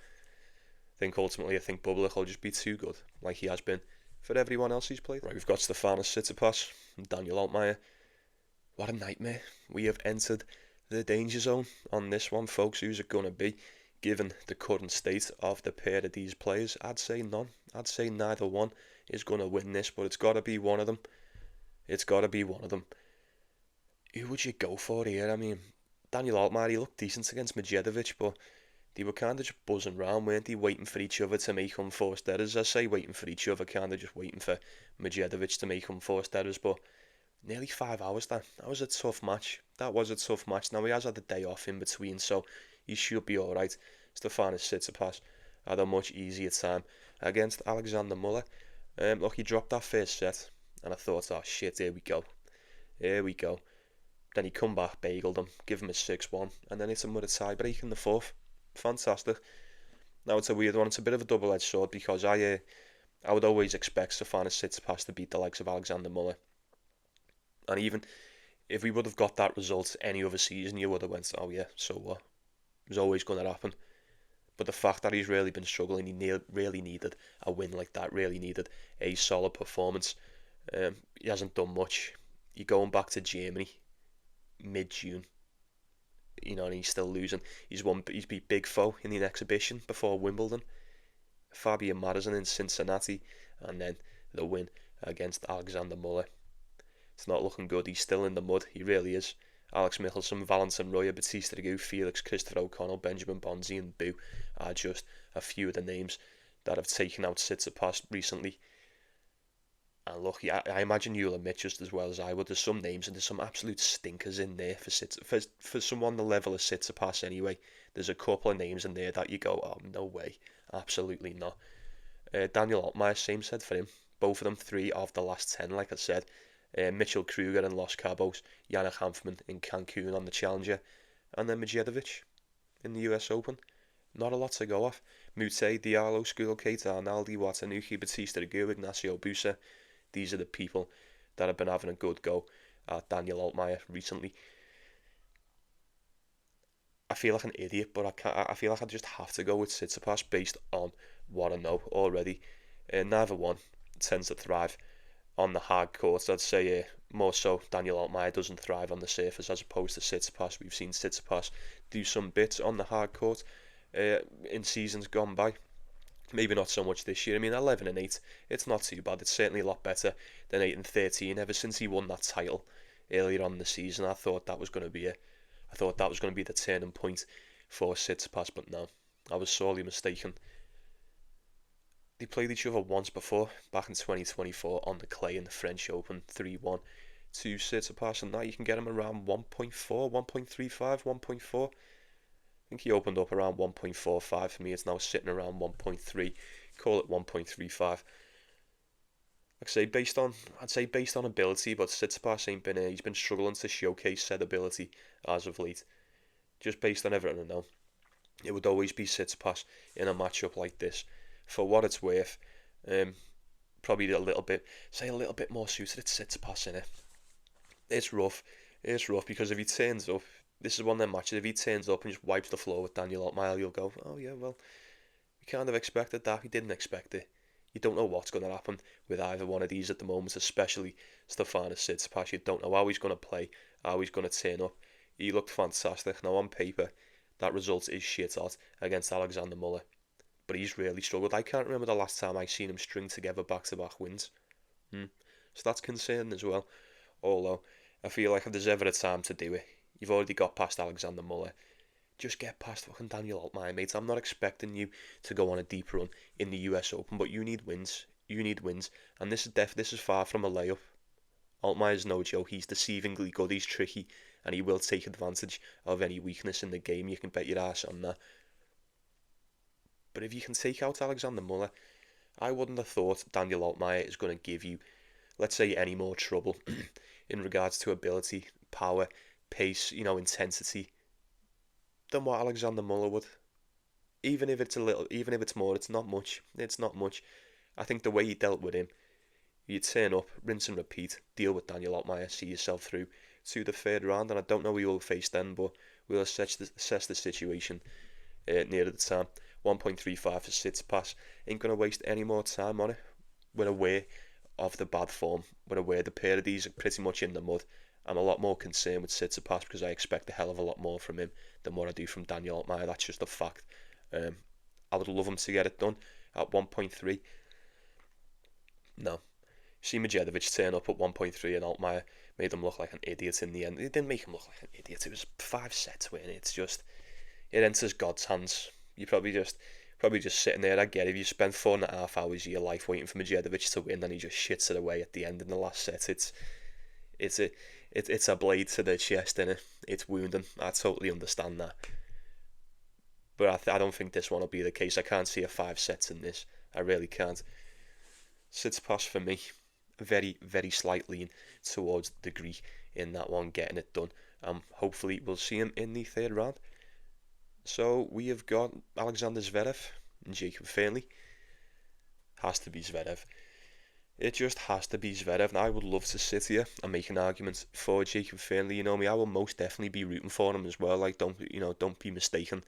I think Bublik will just be too good, like he has been for everyone else he's played. Right, we've got Stefanos Tsitsipas and Daniel Altmaier. What a nightmare. We have entered the danger zone on this one, folks. Who's it going to be? Given the current state of the pair of these players, I'd say none. I'd say neither one is going to win this, but it's got to be one of them. Who would you go for here? I mean, Daniel Altmaier, he looked decent against Medvedev, but they were kind of just buzzing around, weren't they? Waiting for each other to make unforced errors. I say waiting for each other, kind of just waiting for Medvedev to make unforced errors, but nearly 5 hours that was a tough match. Now he has had a day off in between, so he should be alright. Stefanos Tsitsipas had a much easier time against Alexander Muller. Look, he dropped that first set, and I thought, oh shit, here we go. Then he come back, bageled him, give him a 6-1, and then hit him with a tie-break in the fourth. Fantastic. Now it's a weird one. It's a bit of a double-edged sword because I would always expect Stefanos Tsitsipas to beat the likes of Alexander Muller. And even if we would have got that result any other season, you would have went, oh yeah, so what? It was always going to happen. But the fact that he's really been struggling, he really needed a win like that, really needed a solid performance. He hasn't done much. You're going back to Germany mid-June, and he's still losing. He's beat Big Foe in the exhibition before Wimbledon, Fabian Madison in Cincinnati, and then the win against Alexander Muller. It's not looking good. He's still in the mud. He really is. Alex Michelsen, Valentin Royer, Batista Agut, Felix, Christopher O'Connell, Benjamin Bonzi and Boo are just a few of the names that have taken out Tsitsipas recently. And look, I imagine you'll admit just as well as I would, there's some names and there's some absolute stinkers in there for someone the level of Tsitsipas anyway. There's a couple of names in there that you go, oh, no way, absolutely not. Daniel Altmaier, same said for him. Both of them 3 of the last 10, like I said. Mitchell Kruger in Los Cabos, Yannick Hanfmann in Cancun on the Challenger, and then Medvedev in the US Open. Not a lot to go off. Mute, Diallo, Schoolkate, Arnaldi, Watanuki, Batista Agut, Ignacio Busa. These are the people that have been having a good go at Daniel Altmaier recently. I feel like an idiot, but I feel like I just have to go with Tsitsipas based on what I know already. Neither one tends to thrive on the hard courts. I'd say more so Daniel Altmaier doesn't thrive on the surface as opposed to Tsitsipas. We've seen Tsitsipas do some bits on the hard court in seasons gone by. Maybe not so much this year. I mean, 11-8, it's not too bad. It's certainly a lot better than 8-13. Ever since he won that title earlier on in the season, I thought that was going to be a I thought that was going to be the turning point for Tsitsipas, but no, I was sorely mistaken. They played each other once before, back in 2024 on the clay in the French Open, 3-1 to Tsitsipas, and now you can get him around 1.4, 1.35, 1.4. I think he opened up around 1.45 for me. It's now sitting around 1.3. Call it 1.35. I'd say based on ability, but Tsitsipas ain't been he's been struggling to showcase said ability as of late. Just based on everything I know, it would always be Tsitsipas in a matchup like this. For what it's worth, probably a little bit more suited at Tsitsipas in it. It's rough because if he turns up, this is one of them matches. If he turns up and just wipes the floor with Daniel Altmaier, you'll go, oh yeah, well, we kind of expected that. We didn't expect it. You don't know what's going to happen with either one of these at the moment, especially Stefanos Tsitsipas. You don't know how he's going to play, how he's going to turn up. He looked fantastic. Now, on paper, that result is shit hot against Alexander Muller. But he's really struggled. I can't remember the last time I seen him string together back-to-back wins. So that's concerning as well. Although, I feel like if there's ever a time to do it, you've already got past Alexander Muller. Just get past fucking Daniel Altmaier, mate. I'm not expecting you to go on a deep run in the US Open, but you need wins. You need wins. And this is far from a layup. Altmaier's no joke. He's deceivingly good. He's tricky. And he will take advantage of any weakness in the game. You can bet your ass on that. But if you can take out Alexander Muller, I wouldn't have thought Daniel Altmaier is going to give you, let's say, any more trouble in regards to ability, power, pace, intensity, than what Alexander Muller would. Even if it's more, it's not much. I think the way he dealt with him, you turn up, rinse and repeat, deal with Daniel Altmaier, see yourself through to the third round, and I don't know who you'll face then, but we'll assess the situation nearer the time. 1.35 for Tsitsipas. Ain't going to waste any more time on it. We're aware of the bad form. We're aware the pair of these are pretty much in the mud. I'm a lot more concerned with Tsitsipas because I expect a hell of a lot more from him than what I do from Daniel Altmaier. That's just a fact. I would love him to get it done at 1.3. No. See Majchrzak turn up at 1.3 and Altmaier made him look like an idiot in the end. It didn't make him look like an idiot. It was 5 sets winning. It's just, it enters God's hands. You're probably just sitting there. I get it. If you spend 4.5 hours of your life waiting for Majchrzak to win and he just shits it away at the end in the last set, it's a blade to the chest, innit? It's wounding. I totally understand that. But I don't think this one will be the case. I can't see a 5 sets in this. I really can't. Tsitsipas for me, very, very slight lean towards the Greek in that one, getting it done. Hopefully we'll see him in the third round. So we have got Alexander Zverev and Jacob Fearnley. Has to be Zverev. It just has to be Zverev. Now, I would love to sit here and make an argument for Jacob Fearnley. You know me, I will most definitely be rooting for him as well. Like, don't be mistaken.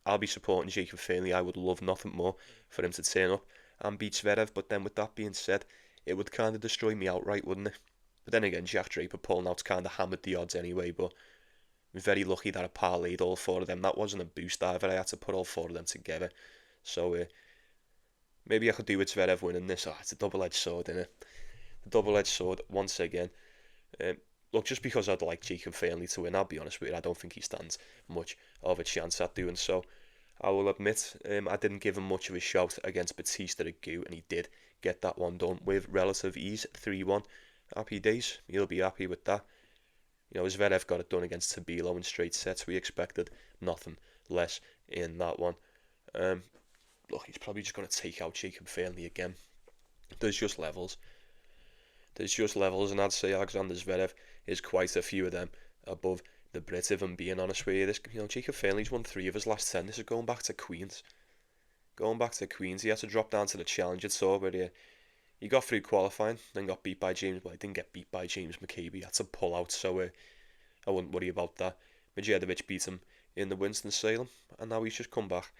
I'll be supporting Jacob Fearnley. I would love nothing more for him to turn up and beat Zverev. But then with that being said, it would kind of destroy me outright, wouldn't it? But then again, Jack Draper pulling out's kind of hammered the odds anyway. But I'm very lucky that I parlayed all 4 of them. That wasn't a boost either. I had to put all 4 of them together. So maybe I could do with Zverev winning this. It's a double-edged sword, isn't it? The double-edged sword once again. Look, just because I'd like Jacob Fearnley to win, I'll be honest with you, I don't think he stands much of a chance at doing so. I will admit, I didn't give him much of a shout against Bautista Agut, and he did get that one done with relative ease, 3-1. Happy days. He'll be happy with that. Zverev got it done against Tabilo in straight sets. We expected nothing less in that one. Look, he's probably just going to take out Jacob Fearnley again. There's just levels, and I'd say Alexander Zverev is quite a few of them above the Brit, if I'm being honest with you. Jacob Fearnley's won 3 of his last 10. This is going back to Queens. He had to drop down to the Challenger Tour where he got through qualifying, then got beat by James. Well, he didn't get beat by James McCabe. He had to pull out, so I wouldn't worry about that. Majchrzak beat him in the Winston-Salem, and now he's just come back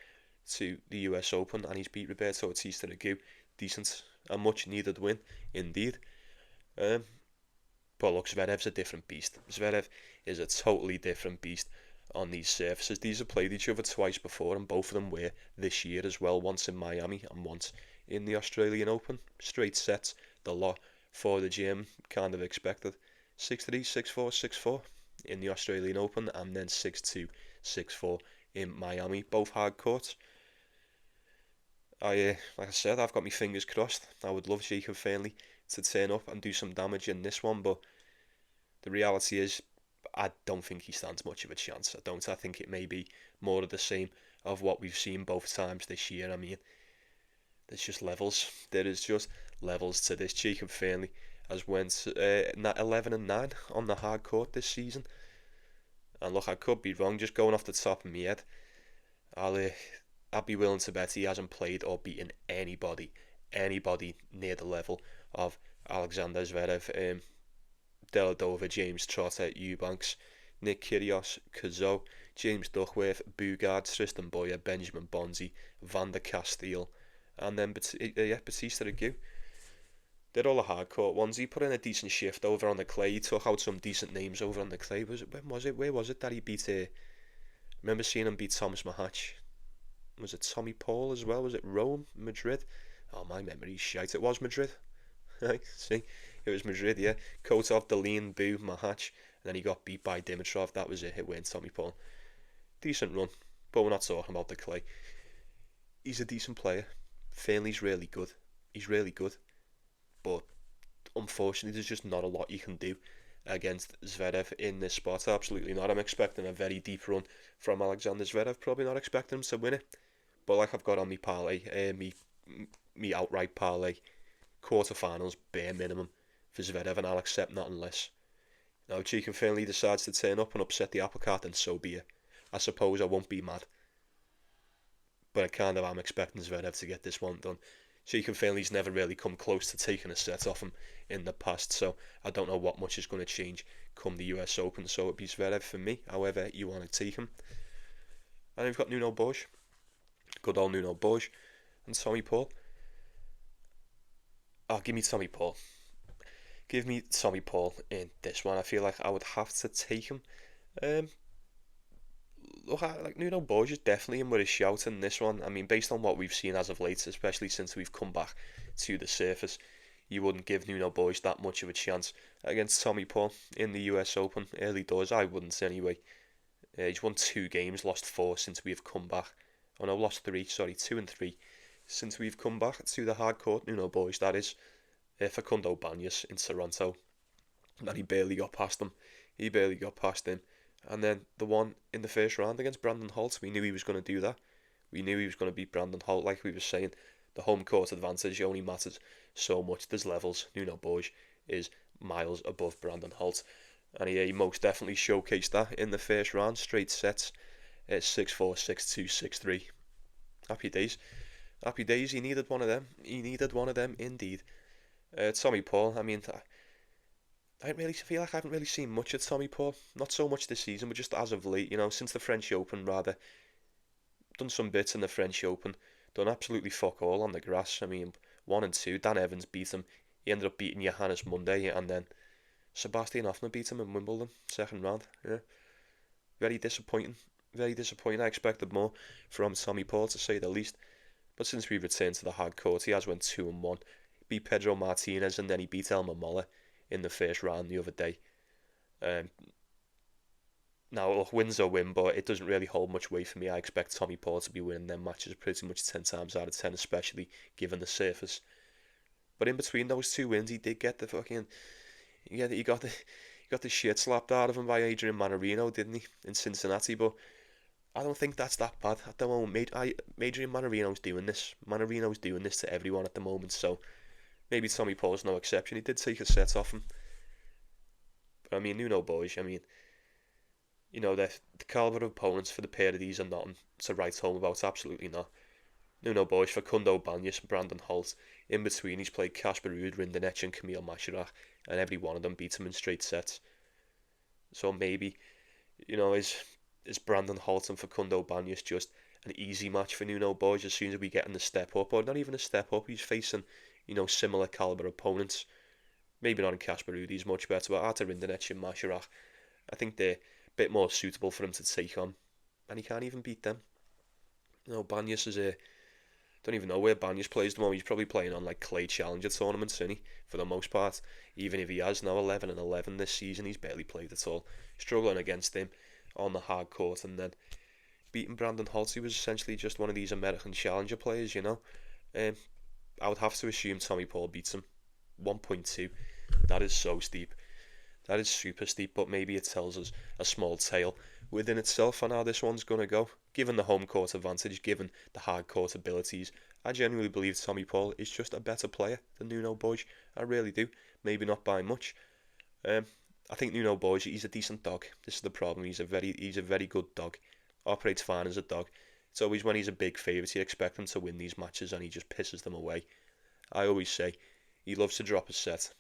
to the US Open and he's beat Roberto Bautista Agut. Decent, a much needed win indeed. But look, Zverev's a different beast. Zverev is a totally different beast on these surfaces. These have played each other twice before, and both of them were this year as well, once in Miami and once in the Australian Open. Straight sets, the lot for the German, kind of expected. 6-3, 6-4, 6-4. in the Australian Open, and then 6-2, 6-4 in Miami, both hard courts. Like I said, I've got my fingers crossed. I would love Jacob Fearnley to turn up and do some damage in this one, but the reality is, I don't think he stands much of a chance. I don't. I think it may be more of the same of what we've seen both times this year. I mean, there's just levels. There is just levels to this. Jacob Fearnley has went 11-9 on the hard court this season. And look, I could be wrong, just going off the top of my head. I'd be willing to bet he hasn't played or beaten anybody near the level of Alexander Zverev, Deladova, James Trotter, Eubanks, Nick Kyrgios, Kazo, James Duckworth, Bugard, Tristan Boyer, Benjamin Bonzi, Van der Castile, and then Batista Agut. They're all the hardcourt ones. He put in a decent shift over on the clay. He took out some decent names over on the clay. Where was it that he beat? I remember seeing him beat Thomas Mahatch. Was it Tommy Paul as well? Was it Rome, Madrid? Oh, my memory's shite. It was Madrid. See, it was Madrid. Yeah, Kotov, Deline, Boo, Mahatch, and then he got beat by Dimitrov. That was it. It went Tommy Paul. Decent run, but we're not talking about the clay. He's a decent player. Fearnley's really good. He's really good. But unfortunately, there's just not a lot you can do against Zverev in this spot. Absolutely not. I'm expecting a very deep run from Alexander Zverev. Probably not expecting him to win it. But like I've got on me parlay, me outright parlay, quarterfinals bare minimum for Zverev, and I'll accept nothing less. Now, if Jacob Fearnley decides to turn up and upset the apple cart, then so be it. I suppose I won't be mad. But I kind of am expecting Zverev to get this one done. Jacob Fearnley's never really come close to taking a set off him in the past, so I don't know what much is going to change come the US Open. So it'd be Zverev for me, however you want to take him. And we've got Nuno Borges, good old Nuno Borges, and Tommy Paul. Oh, give me Tommy Paul. Give me Tommy Paul in this one. I feel like I would have to take him. Look, like Nuno Borges is definitely in with a shout in this one. I mean, based on what we've seen as of late, especially since we've come back to the surface, you wouldn't give Nuno Borges that much of a chance against Tommy Paul in the US Open early doors. I wouldn't anyway. He's won 2 games, lost 4 since we've come back. Oh no, lost 3. Sorry, 2 and 3 since we've come back to the hard court. Nuno Borges, that is. Facundo Bagnis in Toronto, and he barely got past him. And then the one in the first round against Brandon Holt, we knew he was going to do that. We knew he was going to beat Brandon Holt. Like we were saying, the home court advantage only matters so much. There's levels. Nuno Borges is miles above Brandon Holt. And he most definitely showcased that in the first round. Straight sets, 6-4, 6-2, 6-3. Happy days. Happy days. He needed one of them. Indeed. Tommy Paul, I mean, I really feel like I haven't really seen much of Tommy Paul. Not so much this season, but just as of late, since the French Open, rather. Done some bits in the French Open. Done absolutely fuck all on the grass. I mean, 1 and 2. Dan Evans beat him. He ended up beating Johannes Monday, and then Sebastian Hoffman beat him in Wimbledon, second round. Yeah. Very disappointing. Very disappointing. I expected more from Tommy Paul, to say the least. But since we returned to the hard court, he has went 2 and 1. Beat Pedro Martinez, and then he beat Elmer Moller in the first round the other day. Now, look, wins a win, but it doesn't really hold much weight for me. I expect Tommy Paul to be winning them matches pretty much 10 times out of 10, especially given the surface. But in between those 2 wins, he did get the fucking... he got the shit slapped out of him by Adrian Manarino, didn't he, in Cincinnati? But I don't think that's that bad at the moment. Adrian Manarino's doing this. Manarino's doing this to everyone at the moment, so... Maybe Tommy Paul's no exception. He did take a set off him. But I mean, Nuno Borges, the calibre of opponents for the pair of these are nothing to write home about. Absolutely not. Nuno Borges, Facundo Bagnis, Brandon Holt. In between, he's played Casper Ruud, Rinderknech and Kamil Majchrzak, and every one of them beats him in straight sets. So maybe, is Brandon Holt and Facundo Bagnis just an easy match for Nuno Borges as soon as we get in the step up, or not even a step up? He's facing similar calibre opponents. Maybe not in Casper Ruud, he's much better, but Artur Rinderknech and Majchrzak, I think they're a bit more suitable for him to take on, and he can't even beat them. Bagnis is Don't even know where Banyas plays at the moment. He's probably playing on like clay challenger tournaments, isn't he? For the most part. Even if he has now 11-11 this season, he's barely played at all. Struggling against him on the hard court, and then beating Brandon Holt, who was essentially just one of these American challenger players, you know. I would have to assume Tommy Paul beats him. 1.2. That is so steep. That is super steep, but maybe it tells us a small tale within itself on how this one's going to go. Given the home court advantage, given the hard court abilities, I genuinely believe Tommy Paul is just a better player than Nuno Borges. I really do. Maybe not by much. I think Nuno Borges, he's a decent dog. This is the problem. He's a very good dog. Operates fine as a dog. It's always when he's a big favourite, you expect him to win these matches, and he just pisses them away. I always say he loves to drop a set.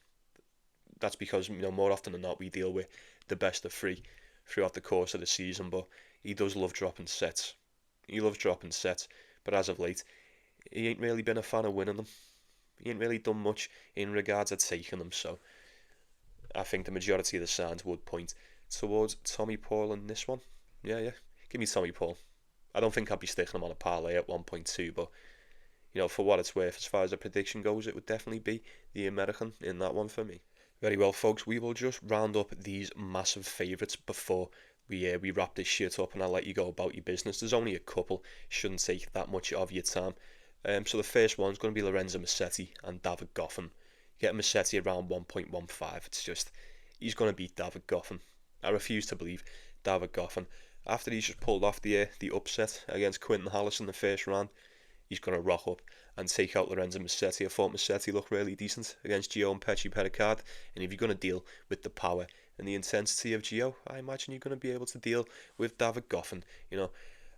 That's because, more often than not, we deal with the best of three throughout the course of the season, but he does love dropping sets. He loves dropping sets, but as of late, he ain't really been a fan of winning them. He ain't really done much in regards to taking them, so I think the majority of the signs would point towards Tommy Paul in this one. Yeah. Give me Tommy Paul. I don't think I'd be sticking him on a parlay at 1.2, but, for what it's worth, as far as the prediction goes, it would definitely be the American in that one for me. Very well, folks, we will just round up these massive favourites before we wrap this shit up, and I'll let you go about your business. There's only a couple, shouldn't take that much of your time. So the first one's going to be Lorenzo Musetti and David Goffin. Get Musetti around 1.15. It's just, he's going to beat David Goffin. I refuse to believe David Goffin, after he's just pulled off the upset against Quinton Hallis in the first round, he's going to rock up and take out Lorenzo Musetti. I thought Musetti looked really decent against Gio and Pecci Pericard, and if you're going to deal with the power and the intensity of Gio, I imagine you're going to be able to deal with David Goffin.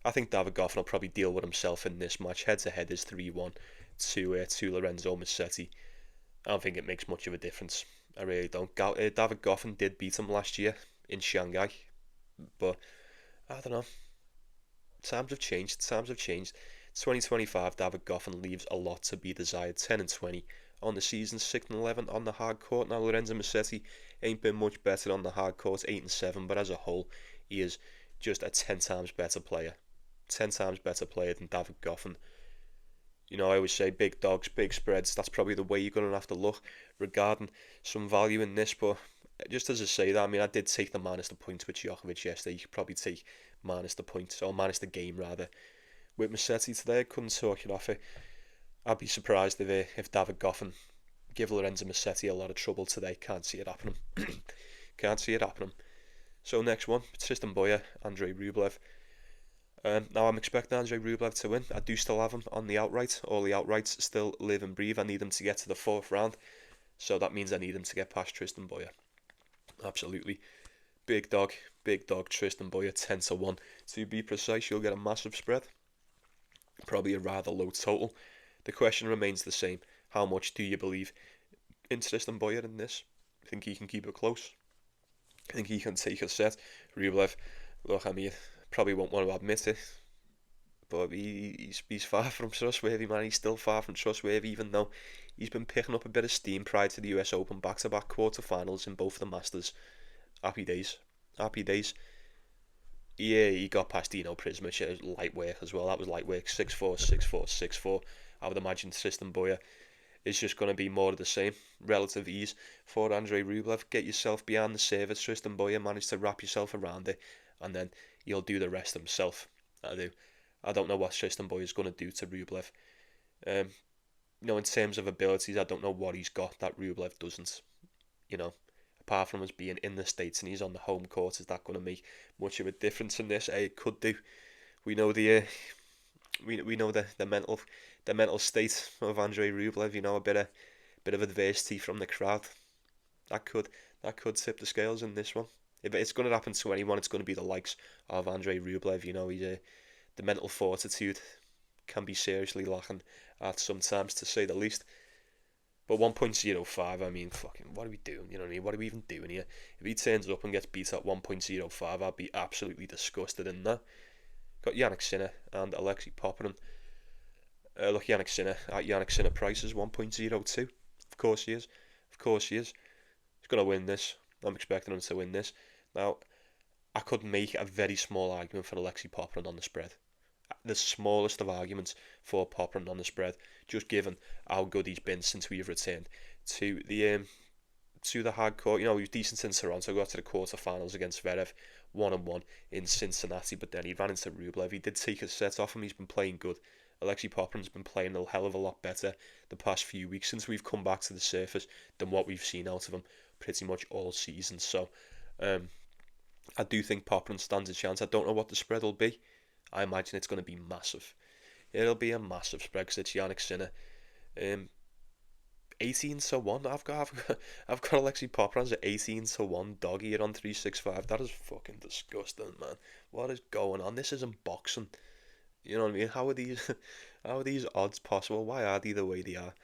I think David Goffin will probably deal with himself in this match. Head-to-head is 3-1 to Lorenzo Musetti. I don't think it makes much of a difference. I really don't. David Goffin did beat him last year in Shanghai, but I don't know. Times have changed. 2025, David Goffin leaves a lot to be desired. 10-20 on the season, 6-11 on the hard court. Now Lorenzo Musetti ain't been much better on the hard court, 8-7, but as a whole, he is just a 10 times better player. 10 times better player than David Goffin. I always say big dogs, big spreads. That's probably the way you're going to have to look regarding some value in this. But just as I say that, I did take the minus the points with Djokovic yesterday. You could probably take minus the points, or minus the game rather. With Musetti today, I couldn't talk it off it. I'd be surprised if David Goffin give Lorenzo Musetti a lot of trouble today. Can't see it happening. Can't see it happening. So next one, Tristan Boyer, Andrei Rublev. Now I'm expecting Andrei Rublev to win. I do still have him on the outright. All the outrights still live and breathe. I need him to get to the fourth round. So that means I need him to get past Tristan Boyer. Absolutely. Big dog, Tristan Boyer, 10-1. To be precise, you'll get a massive spread. Probably a rather low total. The question remains the same. How much do you believe in Tristan Boyer in this? I think he can keep it close. I think he can take a set. Rublev, look, probably won't want to admit it, but he's far from trustworthy, man. He's still far from trustworthy, even though he's been picking up a bit of steam prior to the US Open back-to-back quarterfinals in both the Masters. Happy days. Yeah, he got past Dino Prismic, light work as well. That was light work, 6-4, 6-4, 6-4. I would imagine Tristan Boyer is just going to be more of the same. Relative ease for Andrei Rublev. Get yourself behind the service. Tristan Boyer managed to wrap yourself around it, and then he'll do the rest himself. I don't know what Tristan Boyer is going to do to Rublev. In terms of abilities, I don't know what he's got that Rublev doesn't. Apart from us being in the States and he's on the home court, is that going to make much of a difference in this? It could do. We know the mental state of Andrei Rublev. A bit of adversity from the crowd. That could tip the scales in this one. If it's going to happen to anyone, it's going to be the likes of Andrei Rublev. The mental fortitude can be seriously lacking at sometimes, to say the least. But 1.05, fucking, what are we doing? You know what I mean? What are we even doing here? If he turns up and gets beat at 1.05, I'd be absolutely disgusted in that. Got Jannik Sinner and Alexei Popyrin. Look, Jannik Sinner price is 1.02. Of course he is. He's going to win this. I'm expecting him to win this. Now, I could make a very small argument for Alexei Popyrin on the spread. the smallest of arguments for Popyrin on the spread, just given how good he's been since we've returned to the hard court. He was decent in Toronto, got to the quarterfinals against Zverev, 1-1 in Cincinnati, but then he ran into Rublev. He did take a set off him. He's been playing good. Alexei Popyrin's been playing a hell of a lot better the past few weeks since we've come back to the surface than what we've seen out of him pretty much all season. So I do think Popyrin stands a chance. I don't know what the spread will be. I imagine it's going to be massive. It'll be a massive spread because it's Jannik Sinner. 18-1. I've got Alexei Popyrin as an 18-1 dog here on 365. That is fucking disgusting, man. What is going on? This isn't boxing. You know what I mean? How are these odds possible? Why are they the way they are?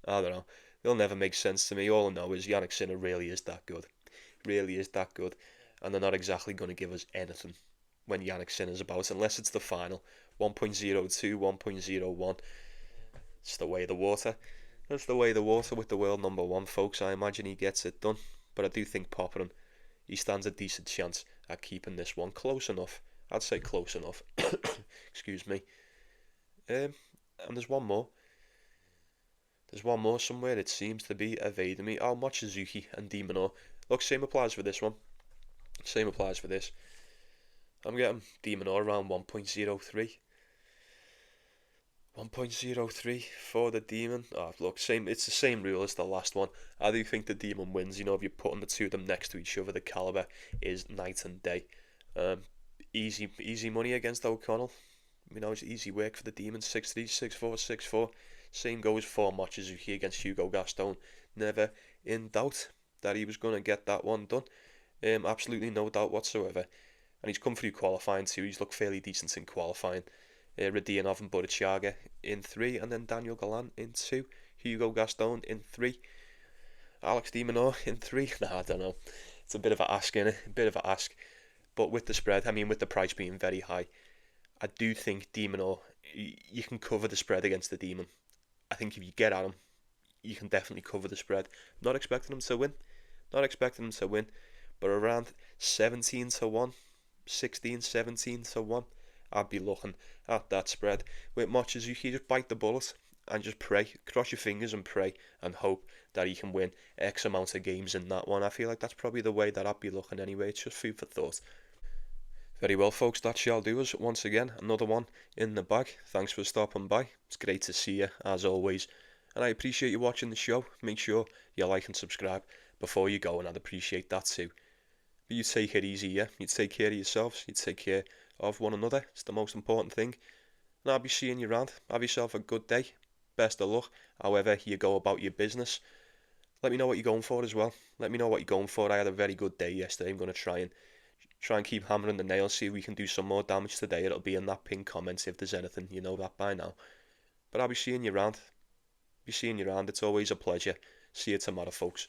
I don't know. They'll never make sense to me. All I know is Jannik Sinner really is that good. Really is that good. And they're not exactly going to give us anything when Jannik Sinner's about, unless it's the final. 1.02, 1.01. It's the way of the water. That's the way of the water with the world number one, folks. I imagine he gets it done. But I do think Popyrin, he stands a decent chance at keeping this one close enough. I'd say close enough. Excuse me. And there's one more. There's one more somewhere. It seems to be evading me. Oh, Mochizuki and de Minaur. Look, same applies for this one. Same applies for this. I'm getting de Minaur around 1.03. 1.03 for the Demon. Oh, look, it's the same rule as the last one. I do think the Demon wins. If you're putting the two of them next to each other, the caliber is night and day. Easy money against O'Connell. It's easy work for the Demon. 6-3, 6-4, 6-4. Same goes for Majchrzak against Hugo Gaston. Never in doubt that he was going to get that one done. Absolutely no doubt whatsoever. And he's come through qualifying too. He's looked fairly decent in qualifying. Riedi and Borges in 3, and then Daniel Galán in 2. Hugo Gaston in 3. Alex de Minaur in 3. I don't know. It's a bit of an ask, innit? A bit of an ask. But with the spread, with the price being very high, I do think de Minaur, you can cover the spread against the Demon. I think if you get at him, you can definitely cover the spread. Not expecting him to win. But around 17-1, 16, 17-1, I'd be looking at that spread. With Mochizuki, just bite the bullet and just pray. Cross your fingers and pray and hope that he can win X amount of games in that one. I feel like that's probably the way that I'd be looking anyway. It's just food for thought. Very well, folks, that shall do us. Once again, another one in the bag. Thanks for stopping by. It's great to see you, as always. And I appreciate you watching the show. Make sure you like and subscribe before you go, and I'd appreciate that too. But you take it easy, yeah? You take care of yourselves. You take care of one another. It's the most important thing. And I'll be seeing you around. Have yourself a good day. Best of luck, however you go about your business. Let me know what you're going for as well. Let me know what you're going for. I had a very good day yesterday. I'm going to try and keep hammering the nails, see if we can do some more damage today. It'll be in that pinned comment if there's anything, you know that by now. But I'll be seeing you around. It's always a pleasure. See you tomorrow, folks.